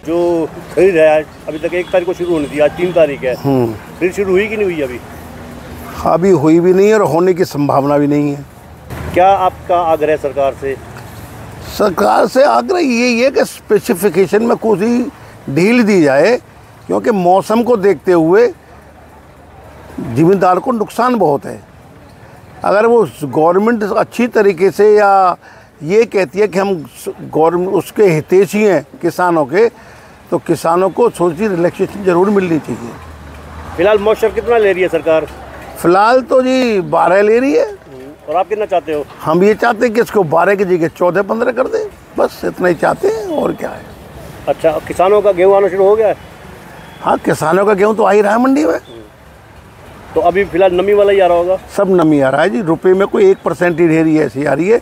जो खरीद है अभी तक 1 तारीख को शुरू होनी थी, आज 3 तारीख है, फिर शुरू हुई कि नहीं हुई अभी? अभी हुई भी नहीं है और होने की संभावना भी नहीं है। क्या आपका आग्रह सरकार से? सरकार से आग्रह यही है कि स्पेसिफिकेशन में कुछ ही ढील दी जाए, क्योंकि मौसम को देखते हुए ज़िम्मेदार को नुकसान बहुत है। अगर वो गवर्नमेंट अच्छी तरीके से या ये कहती है कि हम गवर्नमेंट उसके हितैषी हैं किसानों के, तो किसानों को सोची रिलैक्सेशन ज़रूर मिलनी चाहिए। फिलहाल मॉइस्चर कितना ले रही है सरकार? फिलहाल तो जी 12 ले रही है। और आप कितना चाहते हो? हम ये चाहते हैं कि इसको 12 की जगह 14-15 कर दें, बस इतना ही चाहते हैं, और क्या है। अच्छा, किसानों का गेहूँ आना शुरू हो गया है? हाँ, किसानों का गेहूँ तो आ ही रहा है मंडी में। तो अभी फिलहाल नमी वाला ही आ रहा होगा? सब नमी आ रहा है जी। रुपए में कोई 1% ही ढेरी ऐसी आ रही है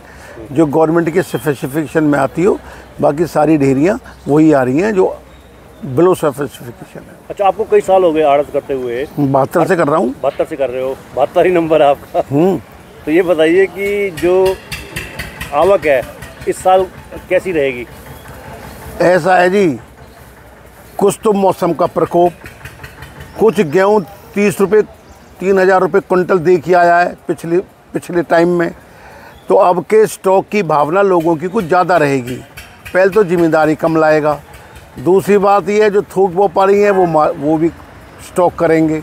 जो गवर्नमेंट के स्पेसिफिकेशन में आती हो, बाकी सारी ढेरियाँ वही आ रही हैं जो बिलो स्पेसिफिकेशन है। अच्छा, आपको कई साल हो गए आड़त करते हुए? 72 से कर रहा हूँ। 72 से कर रहे हो? 72 ही नंबर है आपका। तो ये बताइए कि जो आवक है इस साल कैसी रहेगी? ऐसा है जी, कुछ तो मौसम का प्रकोप, कुछ गेहूँ 30 रुपये 3000 रुपये क्विंटल दे के आया है पिछले टाइम में, तो अब के स्टॉक की भावना लोगों की कुछ ज़्यादा रहेगी। पहले तो जिम्मेदारी कम लाएगा, दूसरी बात ये है जो थोक व्यापारी हैं वो भी स्टॉक करेंगे,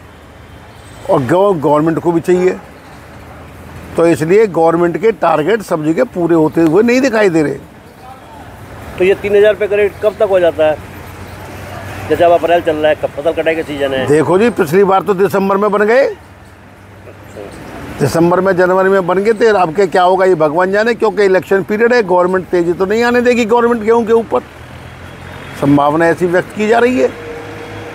और गवर्नमेंट को भी चाहिए। तो इसलिए गवर्नमेंट के टारगेट सब्जी के पूरे होते हुए नहीं दिखाई दे रहे। तो ये 3000 रुपये का रेट कब तक हो जाता है? जैसे अब अप्रैल चल रहा है, कब फसल कटाई का सीजन है? देखो जी, पिछली बार तो दिसंबर में बन गए, दिसंबर में जनवरी में बन गए थे। अब के क्या होगा ये भगवान जाने, क्योंकि इलेक्शन पीरियड है। गवर्नमेंट तेजी तो नहीं आने देगी गवर्नमेंट गेहूँ के ऊपर, संभावना ऐसी व्यक्त की जा रही है।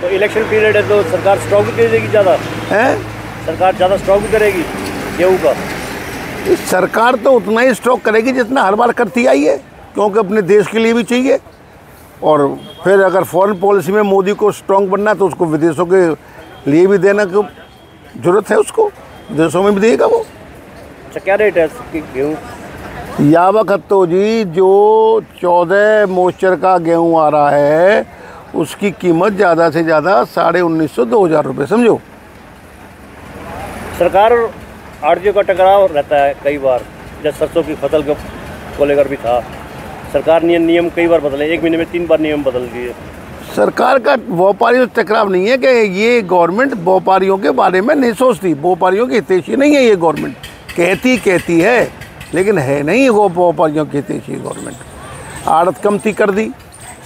तो इलेक्शन पीरियड है तो सरकार स्टॉक भी करेगी ज़्यादा है? सरकार ज़्यादा स्टॉक भी करेगी गेहूँ का? सरकार तो उतना ही स्टॉक करेगी जितना हर बार करती आई है, क्योंकि अपने देश के लिए भी चाहिए। और फिर अगर फॉरेन पॉलिसी में मोदी को स्ट्रॉन्ग बनना है तो उसको विदेशों के लिए भी देना की जरूरत है, उसको विदेशों में भी देगा वो। अच्छा, क्या रेट है गेहूँ? या वक्त तो जी जो 14 मॉइस्चर का गेहूँ आ रहा है उसकी कीमत ज़्यादा से ज़्यादा 1950-2000 रुपये, समझो। सरकार और आड़तियों का टकराव रहता है कई बार, जैसे सरसों की फसल को लेकर भी था। सरकार नियम कई बार बदले, 1 महीने में 3 बार नियम बदल दिए। सरकार का व्यापारियों से टकराव नहीं है कि ये गवर्नमेंट व्यापारियों के बारे में नहीं सोचती, व्यापारियों की हितैषी नहीं है ये गवर्नमेंट। कहती है लेकिन है नहीं वो व्यापारियों की हितैषी गवर्नमेंट। आड़त कमती कर दी,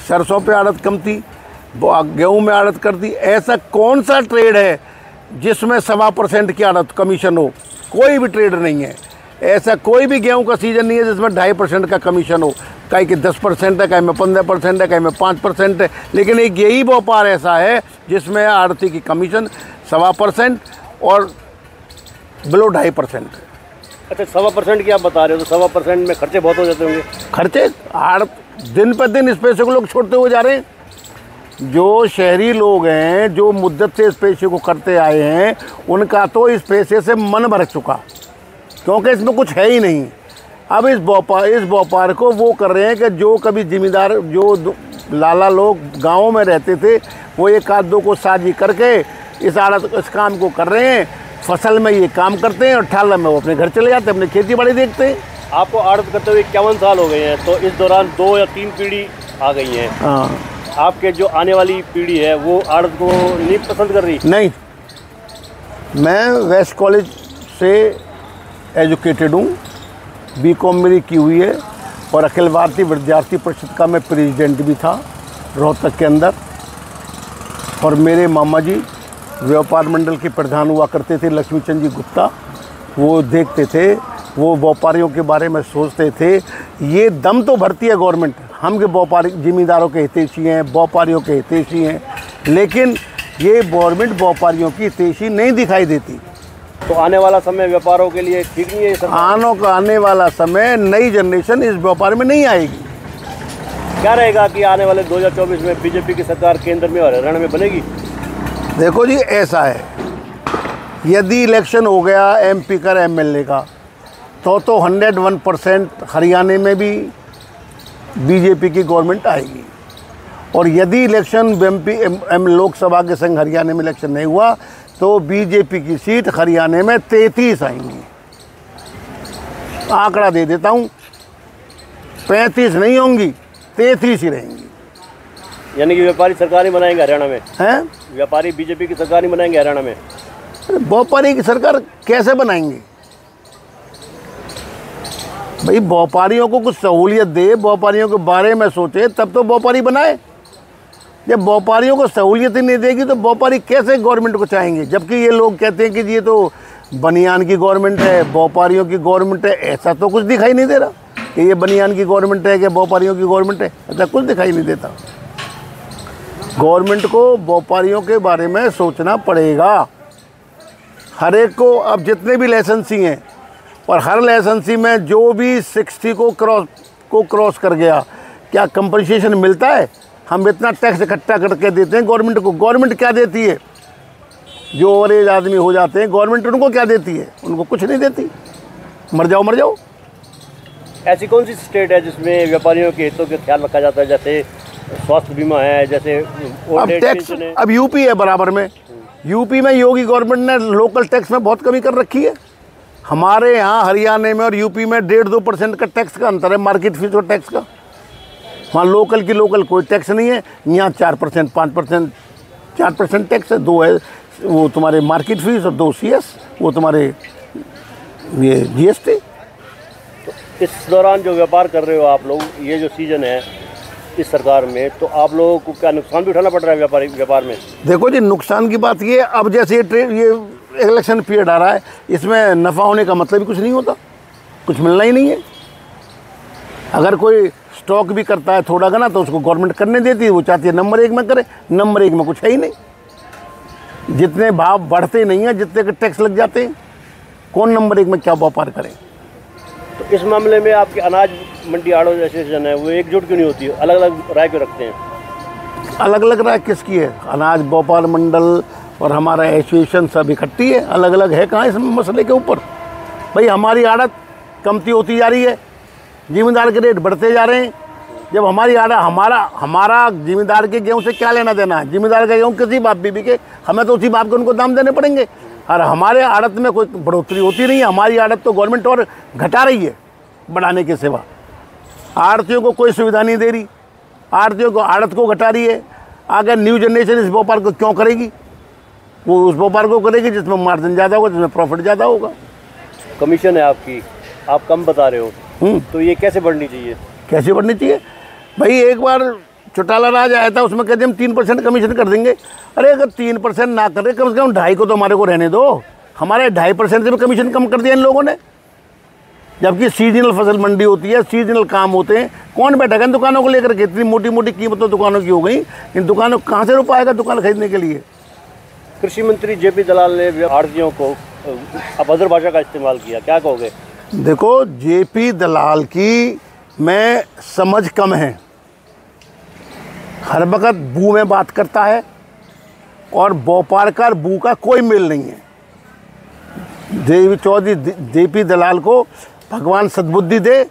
सरसों पे आड़त कमती, गेहूँ में आड़त कर दी। ऐसा कौन सा ट्रेड है जिसमें 1.25% की आड़त कमीशन हो? कोई भी ट्रेड नहीं है ऐसा। कोई भी गेहूं का सीजन नहीं है जिसमें 2.5% का कमीशन हो। कहीं कि 10% है, कहीं में 15% है, कहीं में 5% है। लेकिन एक यही व्यापार ऐसा है जिसमें आड़ती की कमीशन 1.25% और बिलो 2.5%। अच्छा, 1.25% की आप बता रहे हो, तो 1.25% में खर्चे बहुत हो जाते होंगे। खर्चे दिन पर दिन इस पैसे को लोग छोड़ते हुए जा रहे हैं। जो शहरी लोग हैं, जो मुद्दत से इस पेशे को करते आए हैं, उनका तो इस पैसे से मन भर चुका, क्योंकि इसमें कुछ है ही नहीं। अब इस व्यापार को वो कर रहे हैं कि जो कभी जिम्मेदार जो लाला लोग गाँव में रहते थे वो 1-2 को साझी करके इस काम को कर रहे हैं। फसल में ये काम करते हैं और ठाला में वो अपने घर चले जाते हैं, अपनी खेती बाड़ी देखते हैं। आपको आड़त करते हुए 51 साल हो गए हैं, तो इस दौरान 2 या 3 पीढ़ी आ गई हैं। हाँ, आपके जो आने वाली पीढ़ी है वो आड़त को नहीं पसंद कर रही? नहीं, मैं वेस्ट कॉलेज से एजुकेटेड हूँ, बीकॉम मेरी की हुई है, और अखिल भारतीय विद्यार्थी परिषद का मैं प्रेसिडेंट भी था रोहतक के अंदर। और मेरे मामा जी व्यापार मंडल के प्रधान हुआ करते थे, लक्ष्मीचंद जी गुप्ता। वो देखते थे, वो व्यापारियों के बारे में सोचते थे। ये दम तो भरती है गवर्नमेंट, हम के व्यापारी जिम्मेदारों के हितैषी हैं, व्यापारियों के हितैषी हैं, लेकिन ये गवर्नमेंट व्यापारियों की हितैषी नहीं दिखाई देती। तो आने वाला समय व्यापारों के लिए ठीक नहीं है सब? आने वाला समय नई जनरेशन इस व्यापार में नहीं आएगी। क्या रहेगा कि आने वाले 2024 में बीजेपी की सरकार केंद्र में और हरियाणा में बनेगी? देखो जी, ऐसा है, यदि इलेक्शन हो गया एमपी का एमएलए का, तो 101% हरियाणा में भी बीजेपी की गवर्नमेंट आएगी। और यदि इलेक्शन लोकसभा के संग हरियाणा में इलेक्शन नहीं हुआ तो बीजेपी की सीट हरियाणा में 33 आएंगी। आंकड़ा दे देता हूँ, 35 नहीं होंगी, 33 ही रहेंगी। यानी कि व्यापारी सरकार ही बनाएंगे हरियाणा में? हैं? व्यापारी बीजेपी की सरकार ही बनाएंगे हरियाणा में? व्यापारी की सरकार कैसे बनाएंगे भाई? व्यापारियों को कुछ सहूलियत दे, व्यापारियों के बारे में सोचे, तब तो व्यापारी बनाए। जब व्यापारियों को सहूलियत ही नहीं देगी तो व्यापारी कैसे गवर्नमेंट को चाहेंगे? जबकि ये लोग कहते हैं कि ये तो बनियान की गवर्नमेंट है, व्यापारियों की गवर्नमेंट है। ऐसा तो कुछ दिखाई नहीं दे रहा कि ये बनियान की गवर्नमेंट है कि व्यापारियों की गवर्नमेंट है। ऐसा कुछ दिखाई नहीं देता। गवर्नमेंट को व्यापारियों के बारे में सोचना पड़ेगा। हर एक को, अब जितने भी लाइसेंसी हैं, और हर लाइसेंसी में जो भी 60 को क्रॉस कर गया, क्या कंपनसेशन मिलता है? हम इतना टैक्स इकट्ठा करके देते हैं गवर्नमेंट को। गवर्नमेंट क्या देती है? जो ओवरेज आदमी हो जाते हैं, गवर्नमेंट उनको क्या देती है? उनको कुछ नहीं देती। मर जाओ मर जाओ। ऐसी कौन सी स्टेट है जिसमें व्यापारियों के हितों का ख्याल रखा जाता है? जैसे स्वास्थ्य बीमा है, जैसे अब टैक्स, अब यूपी है बराबर में। यूपी में योगी गवर्नमेंट ने लोकल टैक्स में बहुत कमी कर रखी है। हमारे यहाँ हरियाणा में और यूपी में 1.5-2% का टैक्स का अंतर है, मार्केट फीस और टैक्स का। वहाँ लोकल की लोकल कोई टैक्स नहीं है। यहाँ 4%, 5%, 4% टैक्स है। 2 है वो तुम्हारे मार्केट फीस और 2 CS, वो तुम्हारे ये GST। तो इस दौरान जो व्यापार कर रहे हो आप लोग, ये जो सीजन है इस सरकार में, तो आप लोगों को क्या नुकसान भी उठाना पड़ रहा है व्यापार में? देखो जी, नुकसान की बात ये, अब जैसे ये इलेक्शन पीरियड आ रहा है, इसमें नफ़ा होने का मतलब ही कुछ नहीं होता, कुछ मिलना ही नहीं है। अगर कोई स्टॉक भी करता है थोड़ा घना तो उसको गवर्नमेंट करने देती है। वो चाहती है नंबर 1 में करे, नंबर 1 में कुछ है ही नहीं। जितने भाव बढ़ते नहीं हैं, जितने के टैक्स लग जाते हैं, कौन नंबर 1 में क्या व्यापार करे? तो इस मामले में आपकी अनाज मंडी आड़ो एसोसिएशन है, वो एकजुट क्यों नहीं होती है? अलग अलग राय क्यों रखते हैं? अलग अलग राय किसकी है? अनाज व्यापार मंडल और हमारा एसोसिएशन सब इकट्ठी है। अलग अलग है कहाँ इस मसले के ऊपर? भाई हमारी आड़त कमती होती जा रही है, जिम्मेदार के रेट बढ़ते जा रहे हैं। जब हमारी आड़त, हमारा जिम्मेदार के गेहूँ से क्या लेना देना है? जिम्मेदार का गेहूँ किसी बाप बीबी के, हमें तो उसी बाप के उनको दाम देने पड़ेंगे। और हमारे आड़त में कोई बढ़ोतरी होती नहीं है। हमारी आड़त तो गवर्नमेंट और घटा रही है बढ़ाने के सिवा। आड़तियों को कोई सुविधा नहीं दे रही, आड़तियों को आड़त को घटा रही है। अगर न्यू जनरेशन इस व्यापार को क्यों करेगी? वो उस व्यापार को करेगी जिसमें मार्जिन ज़्यादा होगा, जिसमें प्रॉफिट ज़्यादा होगा। कमीशन है आपकी, आप कम बता रहे हो, तो ये कैसे बढ़नी चाहिए? कैसे बढ़नी चाहिए भाई? एक बार चौटाला राज आया था, उसमें कहते हम 3% कमीशन कर देंगे। अरे अगर 3% ना कर रहे, कम से कम 2.5 को तो हमारे को रहने दो। हमारे 2.5% से भी कमीशन कम कर दिया इन लोगों ने। जबकि सीजनल फसल मंडी होती है, सीजनल काम होते हैं। कौन बैठेगा इन दुकानों को लेकर के? इतनी मोटी मोटी कीमतों दुकानों की हो गई, इन दुकानों कहाँ से रुपया आएगा दुकान खरीदने के लिए? कृषि मंत्री JP दलाल ने आड़तियों को अभद्र भाषा का इस्तेमाल किया, क्या कहोगे? देखो, JP दलाल की मैं समझ कम है। हर वक्त बू में बात करता है और व्यापार का बू का कोई मेल नहीं है। चौधरी JP दलाल को भगवान सद्बुद्धि दे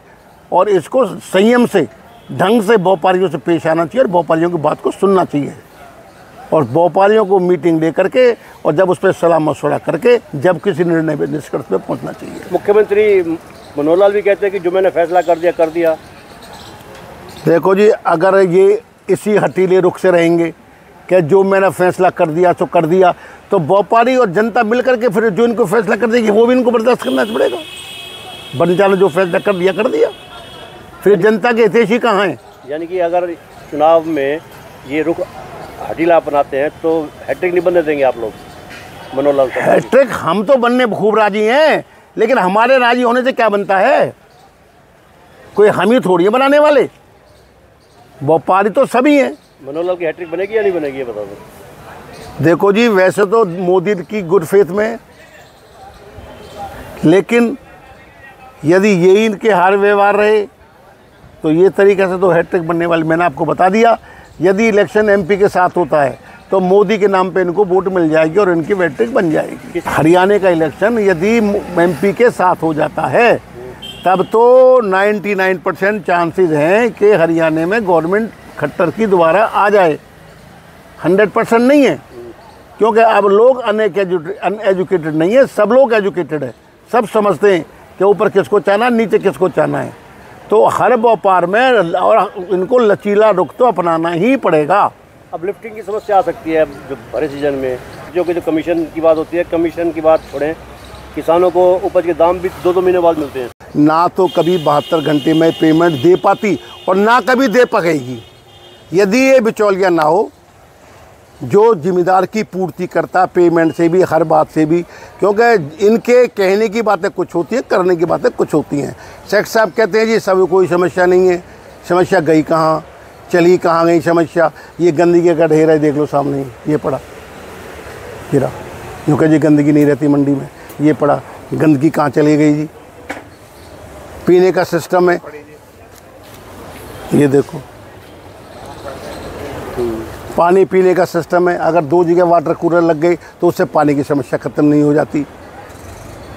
और इसको संयम से, ढंग से व्यापारियों से पेश आना चाहिए और व्यापारियों की बात को सुनना चाहिए। और व्यापारियों को मीटिंग दे करके और जब उस पर सलाह मशवरा करके जब किसी निर्णय पे, निष्कर्ष पे पहुंचना चाहिए। मुख्यमंत्री मनोहर लाल भी कहते हैं कि जो मैंने फैसला कर दिया। देखो जी, अगर ये इसी हटीले रुख से रहेंगे कि जो मैंने फैसला कर दिया तो कर दिया, तो व्यापारी और जनता मिल करके फिर जो इनको फैसला कर देगी वो भी इनको बर्दाश्त करना पड़ेगा। बंजारा जो फैसला कर दिया, फिर जनता के हितैषी कहाँ हैं? यानी कि अगर चुनाव में ये रुख हटीला अपनाते हैं तो हैट्रिक नहीं बनने देंगे आप लोग मनोहर लाल साहब? हैट्रिक हम तो बनने खूब राजी हैं, लेकिन हमारे राजी होने से क्या बनता है? कोई हम ही थोड़ी है बनाने वाले, व्यापारी तो सभी हैं। मनोहर लाल की हैट्रिक बनेगी या नहीं बनेगी, ये बता दो। देखो जी, वैसे तो मोदी की गुड फेथ में, लेकिन यदि यही इनके हार व्यवहार रहे तो ये तरीके से तो हैट्रिक बनने वाली। मैंने आपको बता दिया, यदि इलेक्शन MP के साथ होता है तो मोदी के नाम पे इनको वोट मिल जाएगी और इनकी हैट्रिक बन जाएगी। हरियाणा का इलेक्शन यदि MP के साथ हो जाता है तब तो 99% चांसेस हैं कि हरियाणा में गवर्नमेंट खट्टर की दोबारा आ जाए, 100% नहीं है, क्योंकि अब लोग अनएजुकेटेड नहीं है, सब लोग एजुकेटेड है, सब समझते हैं कि ऊपर किसको चाहना, नीचे किसको चाहना है। तो हर व्यापार में और इनको लचीला रुख तो अपनाना ही पड़ेगा। अब लिफ्टिंग की समस्या आ सकती है जो भरे सीजन में, जो कमीशन की बात होती है, कमीशन की बात छोड़ें, किसानों को उपज के दाम भी 2-2 महीने बाद मिलते हैं। ना तो कभी 72 घंटे में पेमेंट दे पाती और ना कभी दे पाएगी। यदि ये बिचौलिया ना हो जो जिम्मेदार की पूर्ति करता पेमेंट से भी, हर बात से भी, क्योंकि इनके कहने की बातें कुछ होती है, करने की बातें कुछ होती हैं। सेठ साहब कहते हैं जी सब कोई समस्या नहीं है, समस्या गई कहाँ, चली कहाँ गई समस्या। ये गंदगी का ढेर है, देख लो सामने ये पड़ा गिरा, क्योंकि जी गंदगी नहीं रहती मंडी में, ये पड़ा, गंदगी कहाँ चली गई जी। पीने का सिस्टम है, ये देखो पानी पीने का सिस्टम है, अगर 2 जगह वाटर कूलर लग गई तो उससे पानी की समस्या ख़त्म नहीं हो जाती।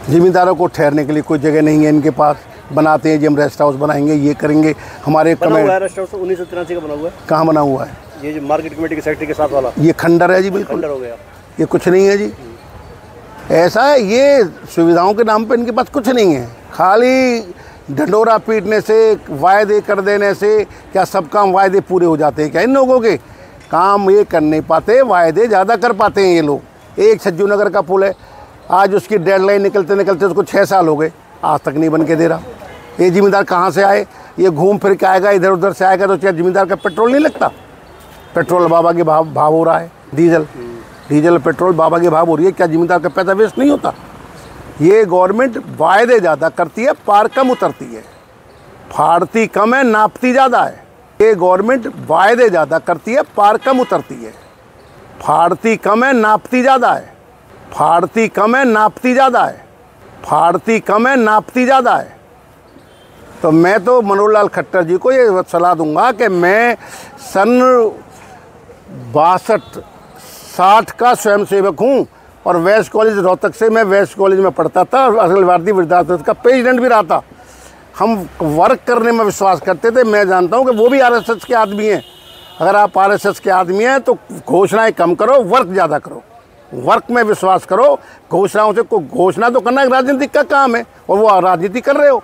ज़िम्मेदारों को ठहरने के लिए कोई जगह नहीं है इनके पास, बनाते हैं जी हम रेस्ट हाउस बनाएंगे, ये करेंगे। हमारे रेस्ट हाउस 1983 का बना हुआ है। कहाँ बना हुआ है? ये जो मार्केट कमेटी के सेक्रेटरी के साथ वाला, ये खंडर है जी, बिल्कुल खंडर हो गया, ये कुछ नहीं है जी। ऐसा है, ये सुविधाओं के नाम पर इनके पास कुछ नहीं है, खाली ढंडोरा पीटने से, वायदे कर देने से क्या सब काम वायदे पूरे हो जाते हैं क्या इन लोगों के? काम ये कर नहीं पाते, वायदे ज़्यादा कर पाते हैं ये लोग। एक छज्जू नगर का पुल है, आज उसकी डेडलाइन निकलते निकलते उसको 6 साल हो गए, आज तक नहीं बन के दे रहा। ये जिम्मेदार कहाँ से आए? ये घूम फिर के आएगा, इधर उधर से आएगा, तो क्या जिम्मेदार का पेट्रोल नहीं लगता? पेट्रोल बाबा के भाव हो रहा है, डीजल पेट्रोल बाबा के भाव हो रही है, क्या जिम्मेदार का पैसा वेस्ट नहीं होता? ये गवर्नमेंट वायदे ज़्यादा करती है, पार कम उतरती है, फाड़ती कम है, नापती ज़्यादा है। ये गवर्नमेंट वायदे ज़्यादा करती है, पार कम उतरती है, फाड़ती कम है, नापती ज़्यादा है, फाड़ती कम है, नापती ज़्यादा है, फाड़ती कम है, नापती ज़्यादा है। तो मैं तो मनोहर लाल खट्टर जी को ये सलाह दूंगा कि मैं सन 62-60 का स्वयंसेवक हूँ और वेस्ट कॉलेज रोहतक से, मैं वेस्ट कॉलेज में पढ़ता था और अखिल भारतीय विद्यार्थी का प्रेसिडेंट भी रहा था। हम वर्क करने में विश्वास करते थे। मैं जानता हूँ कि वो भी आरएसएस के आदमी हैं। अगर आप आरएसएस के आदमी हैं तो घोषणाएं कम करो, वर्क ज़्यादा करो, वर्क में विश्वास करो। घोषणाओं से घोषणा तो करना एक राजनीतिक का काम है और वो राजनीति कर रहे हो।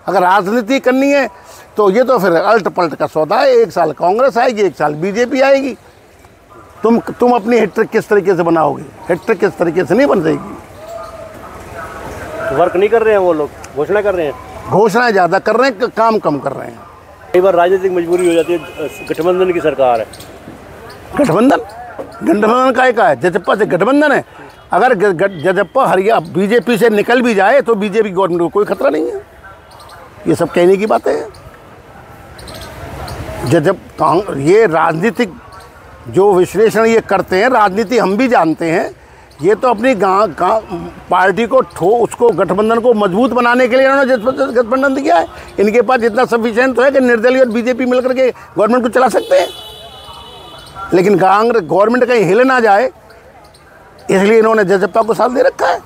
अगर राजनीति करनी है तो ये तो फिर अल्ट पलट का सौदा है, 1 साल कांग्रेस आएगी, 1 साल बीजेपी आएगी। तुम अपनी हिट किस तरीके से बनाओगे? हिट किस तरीके से नहीं बन जाएगी। वर्क नहीं कर रहे हैं वो लोग, घोषणा कर रहे हैं, घोषणाएं ज़्यादा कर रहे हैं, काम कम कर रहे हैं। कई बार राजनीतिक मजबूरी हो जाती है, गठबंधन की सरकार है। गठबंधन का है, जजप्पा से गठबंधन है। अगर जजप्पा हरियाणा बीजेपी से निकल भी जाए तो बीजेपी गवर्नमेंट को कोई खतरा नहीं है। ये सब कहने की बातें हैं। ये राजनीतिक जो विश्लेषण ये करते हैं, राजनीति हम भी जानते हैं। ये तो अपनी पार्टी को उसको गठबंधन को मजबूत बनाने के लिए इन्होंने गठबंधन किया है। इनके पास इतना सफिशिएंट तो है कि निर्दलीय और बीजेपी मिलकर के गवर्नमेंट को चला सकते हैं। लेकिन कांग्रेस गवर्नमेंट कहीं हिल ना जाए, इसलिए इन्होंने जजप्पा को साथ दे रखा है।